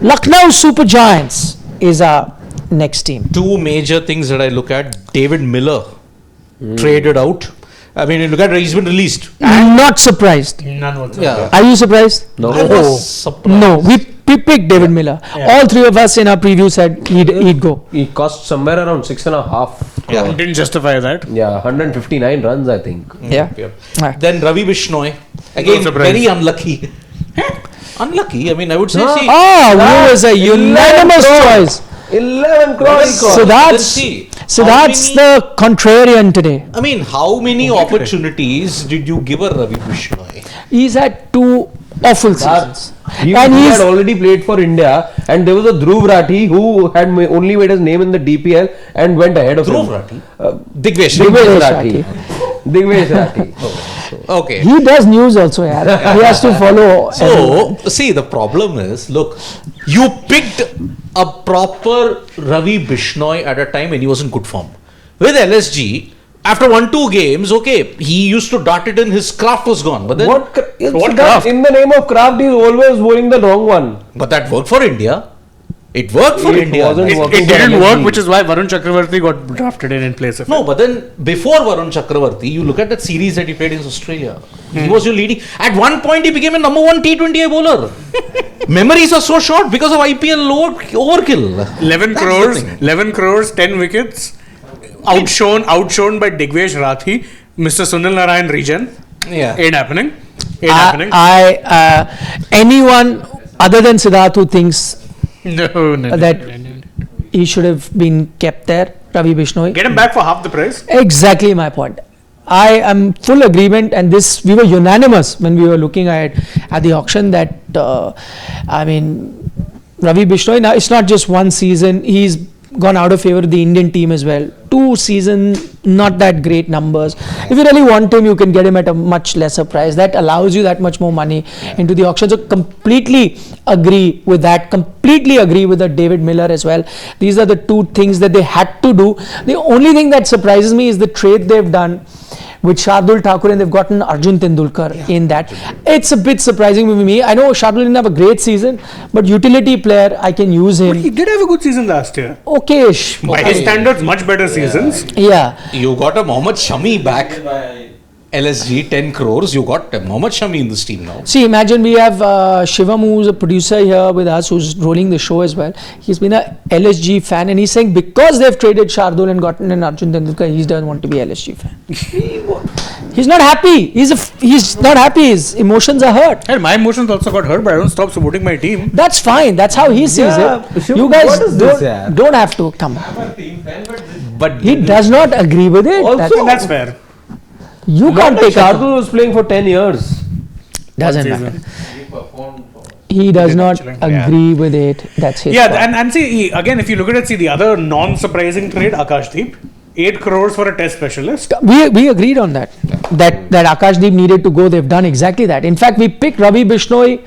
Lucknow Super Giants is our next team. Two major things that I look at. David Miller traded out. I mean, you look at it, he's been released. Not surprised. None whatsoever. Yeah. Are you surprised? No. I was surprised. No, we picked David Miller. All three of us in our preview said he'd go. He cost somewhere around 6.5. Yeah. Didn't justify that. Yeah, 159 runs, I think. Yeah. Right. Then Ravi Bishnoi. Again, surprised. very unlucky. Unlucky. I mean, I would say. See, Who was a unanimous choice? 11 crore. So that's the contrarian today. I mean, how many opportunities did you give a Ravi Bishnoi? He's had two awful seasons. He And had already played for India, and there was a Dhruv Rathi who had only made his name in the DPL and went ahead of Dhruv him. Rathi? Digvesh. Digvesh Rathi. Digvesh Rathi. Okay. He does news also, yeah. He has to follow. So, see, the problem is, look, you picked a proper Ravi Bishnoi at a time when he was in good form. With LSG, after 1-2 games, okay, he used to dart it in, his craft was gone. But then, What craft? In the name of craft, he's always bowling the wrong one. but that worked for India. It worked for It India. wasn't It working for didn't work, LSG. which is why Varun Chakravarti got drafted in place of No, but then before Varun Chakravarti, you look at that series that he played in Australia. He was your leading. At one point, he became a number 1 T20I bowler. Memories are so short because of IPL overkill. 11 That's the crores, thing. 11 crores, 10 wickets. Outshone by Digvesh Rathi, Mr. Sunil Narayan Regen. Yeah. Ain't happening. Ain't happening. Anyone other than Siddharth who thinks No. that he should have been kept there, Ravi Bishnoi. Get him back for half the price. Exactly my point. I am full agreement, and this we were unanimous when we were looking at the auction that Ravi Bishnoi, now it's not just one season, he's gone out of favor of the Indian team as well. 2 seasons, not that great numbers. If you really want him, you can get him at a much lesser price. That allows you that much more money into the auction. So completely agree with that. Completely agree with the David Miller as well. These are the 2 things that they had to do. The only thing that surprises me is the trade they've done with Shardul Thakur, and they've gotten Arjun Tendulkar in that. It's a bit surprising with me. I know Shardul didn't have a great season, but utility player, I can use him. He did have a good season last year. Okay-ish. By his standards, much better seasons. Yeah. You got a Mohammed Shami back. LSG 10 crores. You got Mohammed Shami in this team now. See, imagine we have Shivam, who's a producer here with us, who's rolling the show as well. He's been a LSG fan, and he's saying because they've traded Shardul and gotten an Arjun Tendulkar, he doesn't want to be LSG fan. He's not happy. He's not happy. His emotions are hurt. And my emotions also got hurt, but I don't stop supporting my team. That's fine. That's how he sees Yeah, it. Shivam, You guys what is this, yeah? don't have to come. But He does not agree with it. Also- That's fair. You can't take out. Shardul was playing for 10 years. Doesn't Season. matter. He does not Yeah. agree with it. That's his Yeah, point. and see, again, if you look at it, see the other non-surprising trade, Akash Deep. 8 crores for a test specialist. We agreed on that. That Akash Deep needed to go. They've done exactly that. In fact, we picked Ravi Bishnoi,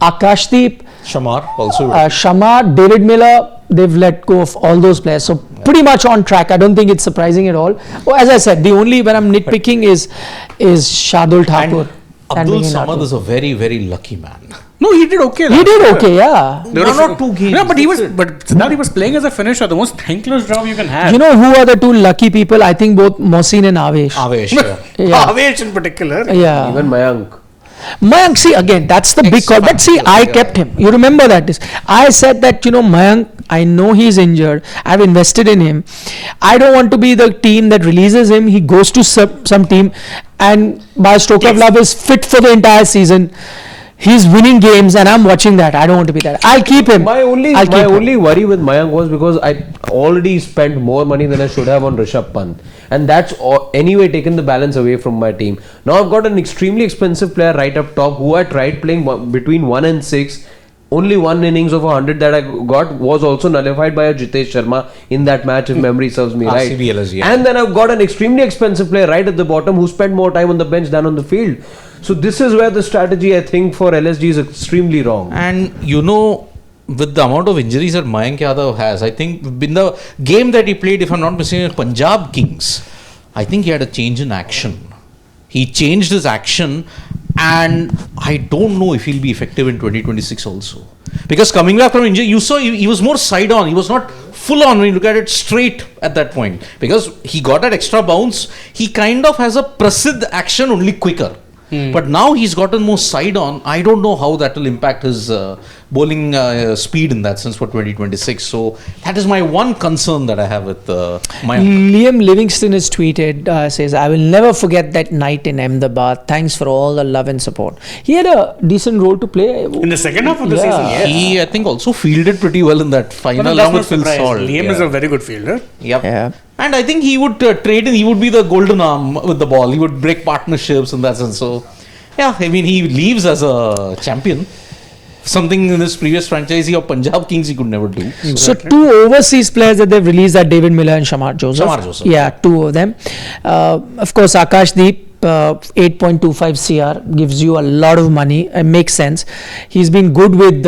Akash Deep, Shamar also. Shamar, David Miller. They've let go of all those players. So pretty much on track. I don't think it's surprising at all. Well, as I said, the only when I'm nitpicking is Shardul Thakur. Abdul Samad is a very, very lucky man. No, he did okay. He last did year. okay, yeah. There were not 2 games. Yeah, but he was playing as a finisher, the most thankless job you can have. You know who are the 2 lucky people? I think both Mohsin and Avesh. Avesh, yeah. Yeah. Avesh in particular. Yeah. Even Mayank. Mayank, see again, that's the big call. But see, I kept him. You remember that? I said that, Mayank, I know he's injured. I've invested in him. I don't want to be the team that releases him. He goes to some team and by a stroke of love is fit for the entire season. He's winning games and I'm watching that. I don't want to be that. I'll keep him. My only worry with Mayank was because I already spent more money than I should have on Rishabh Pant, and that's anyway taken the balance away from my team. Now I've got an extremely expensive player right up top who I tried playing between 1 and 6. Only 1 innings of 100 that I got was also nullified by a Jitesh Sharma in that match, if memory serves me right. RCB LSG, yeah. And then I've got an extremely expensive player right at the bottom who spent more time on the bench than on the field. So this is where the strategy, I think, for LSG is extremely wrong. And with the amount of injuries that Mayank Yadav has, I think in the game that he played, if I'm not mistaken, Punjab Kings, I think he had a change in action. He changed his action And I don't know if he'll be effective in 2026 also. Because coming back from injury, you saw he was more side on. He was not full on when you look at it straight at that point. Because he got that extra bounce. He kind of has a Prasidh action only quicker. But now he's gotten more side on. I don't know how that will impact his bowling speed in that sense for 2026. So that is my one concern that I have with Mayank. Liam Livingston has tweeted, says, I will never forget that night in Ahmedabad. Thanks for all the love and support. He had a decent role to play. In the second half of the season, yes. He, I think, also fielded pretty well in that final along with Phil Salt. Liam is a very good fielder. Yep. Yeah. And I think he would trade in, he would be the golden arm with the ball. He would break partnerships in that sense. So, yeah, I mean, he leaves as a champion. Something in this previous franchise of Punjab Kings he could never do. Exactly. So 2 overseas players that they've released are David Miller and Shamar Joseph. Shamar Joseph. Yeah, 2 of them. Of course, Akash Deep, 8.25 CR gives you a lot of money. It makes sense. He's been good with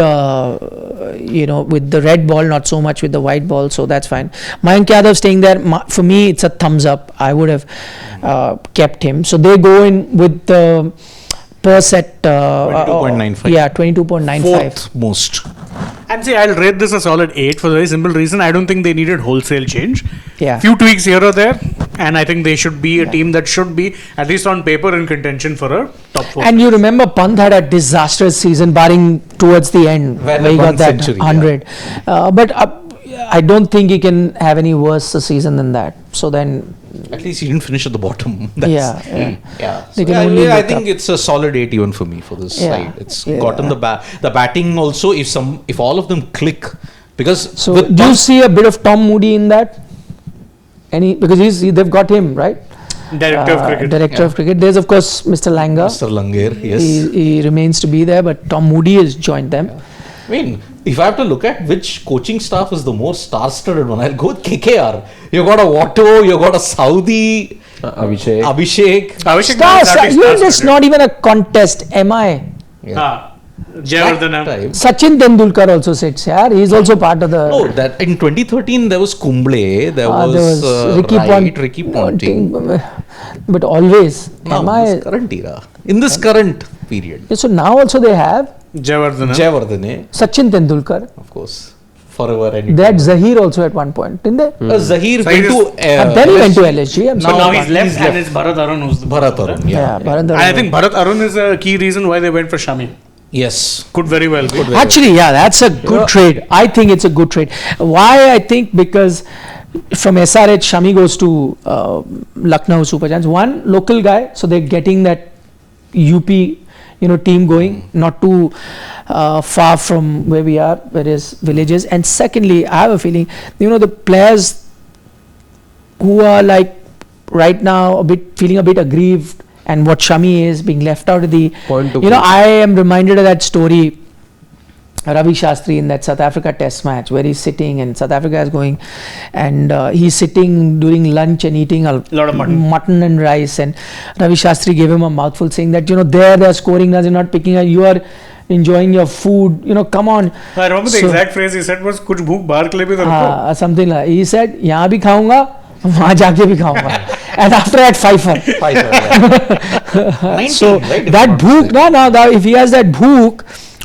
with the red ball, not so much with the white ball, so that's fine. Mayank Yadav staying there, for me, it's a thumbs up. I would have kept him. So they go in with the per set 22.95. Yeah, 22.95. Fourth most. And see, I'll rate this a solid 8 for the very simple reason. I don't think they needed wholesale change. Yeah. Few tweaks here or there, and I think they should be a team that should be, at least on paper, in contention for a top 4. And you remember Pant had a disastrous season, barring towards the end Where where he got one that century, 100. But I don't think he can have any worse a season than that. So then, At least he didn't finish at the bottom. yeah. Yeah. They So can only I look think up. it's a solid 8 even for me for this Yeah. side. It's Yeah. gotten the batting also. If all of them click, because So with do you Pant- see a bit of Tom Moody in that? Because they've got him, right? Director of cricket. Director of cricket. There's of course Mr. Langa. Mr. Langer, yes. He remains to be there, but Tom Moody has joined them. I mean, if I have to look at which coaching staff is the more star-studded one, I'll go with KKR. You got a Watto, you got a Saudi, Abhishek. Abhishek. Abhishek It's not even a contest. MI. Jayawardene. Time. Sachin Tendulkar also sits here. He's also part of the. No, that in 2013 there was Kumble, there was Ricky Wright, Ricky Ponting. But always Now, in MI. this current era, in this current period, So now also they have Jayawardene. Jayawardene, Sachin Tendulkar. of course, forever and They had Zahir also at one point, didn't they? Zahir Zahir went is- to And then he went to LSG. I'm So sorry. now he's left, and it's Bharat Arun who's the Bharat Arun, Yeah, Bharat Arun. I think Bharat Arun is a key reason why they went for Shami. Yes. Could very well be. Actually, yeah, that's a good trade. I think it's a good trade. Why? I think because from SRH, Shami goes to Lucknow Super Giants. One, local guy, so they're getting that UP, team going, not too far from where we are, various villages. And secondly, I have a feeling, the players who are like right now feeling a bit aggrieved, and what Shami is being left out of the, Point to I am reminded of that story, Ravi Shastri in that South Africa test match where he's sitting and South Africa is going, and he's sitting during lunch and eating a Lot of mutton. and rice, and Ravi Shastri gave him a mouthful saying that, they're scoring runs, you're not picking up, you are enjoying your food, come on. I remember the So- exact phrase he said was, "Kuch bhook bahar ke liye bhi to rakho." Something like, he said, यहाँ भी खाऊंगा, वहाँ जाके भी खाऊंगा. And after that, Pfeiffer. So 19, right, if that I'm not bhook, if he has that bhook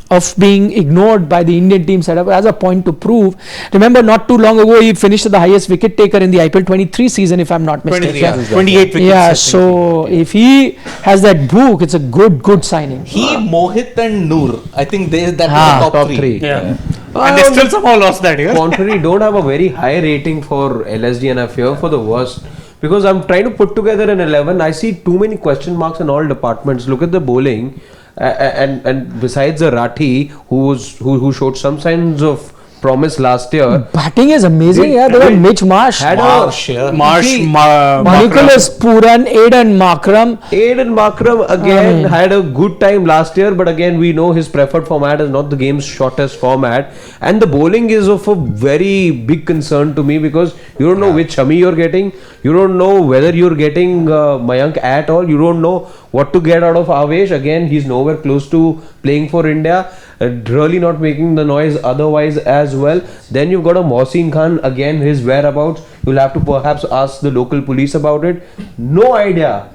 of being ignored by the Indian team setup, has a point to prove. Remember, not too long ago, he finished the highest wicket taker in the IPL 23 season, if I'm not mistaken. 28 wickets. Yeah, I think. so if he has that book, it's a good signing. He, Mohit and Noor, I think that Ah, were top three. Yeah. And they still somehow lost that year. Contrary, don't have a very high rating for LSG, and I fear for the worst. Because I'm trying to put together an 11, I see too many question marks in all departments. Look at the bowling, and besides the Rathi, who showed some signs of promise last year, Batting is amazing. Yeah, there were Mitch Marsh, had Marsh, yeah. Nicholas Puran, Aidan Markram. Aiden Markram again I mean- had a good time last year, but again we know his preferred format is not the game's shortest format, and the bowling is of a very big concern to me because you don't know which Shami you're getting, you don't know whether you're getting Mayank at all, you don't know what to get out of Avesh. Again, he's nowhere close to playing for India, really not making the noise otherwise as well. Then you've got a Mohsin Khan, again his whereabouts, you'll have to perhaps ask the local police about it. No idea.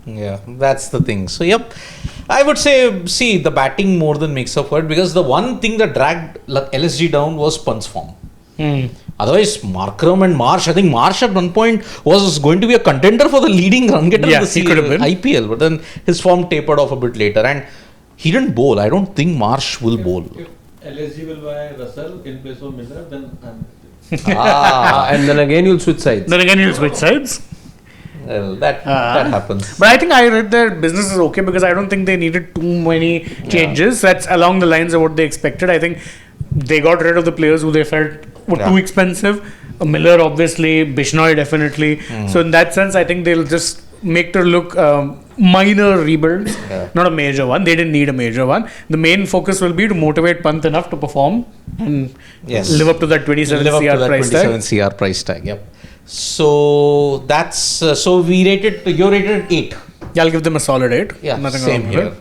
Yeah, that's the thing. So, yep, I would say, see, the batting more than makes up for it, because the one thing that dragged LSG down was Pant's form. Otherwise, Markram and Marsh, I think Marsh at one point was going to be a contender for the leading run getter Yeah, of the he could have been. IPL, but then his form tapered off a bit later, and he didn't bowl. I don't think Marsh will bowl. If LSG will buy Russell in place of Miller, then I'm And then again you'll switch sides. Then again, you'll switch sides. Well, that happens. But I think I read their business is okay because I don't think they needed too many changes. That's along the lines of what they expected. I think they got rid of the players who they felt were too expensive. Miller, obviously, Bishnoi, definitely. So in that sense, I think they'll just make it look minor rebuilds, not a major one. They didn't need a major one. The main focus will be to motivate Pant enough to perform and live up to that 27 CR price tag. 27 CR price tag. Yep. So that's so we rated. You rated 8. Yeah, I'll give them a solid 8. Yeah, Nothing same wrong here. with it.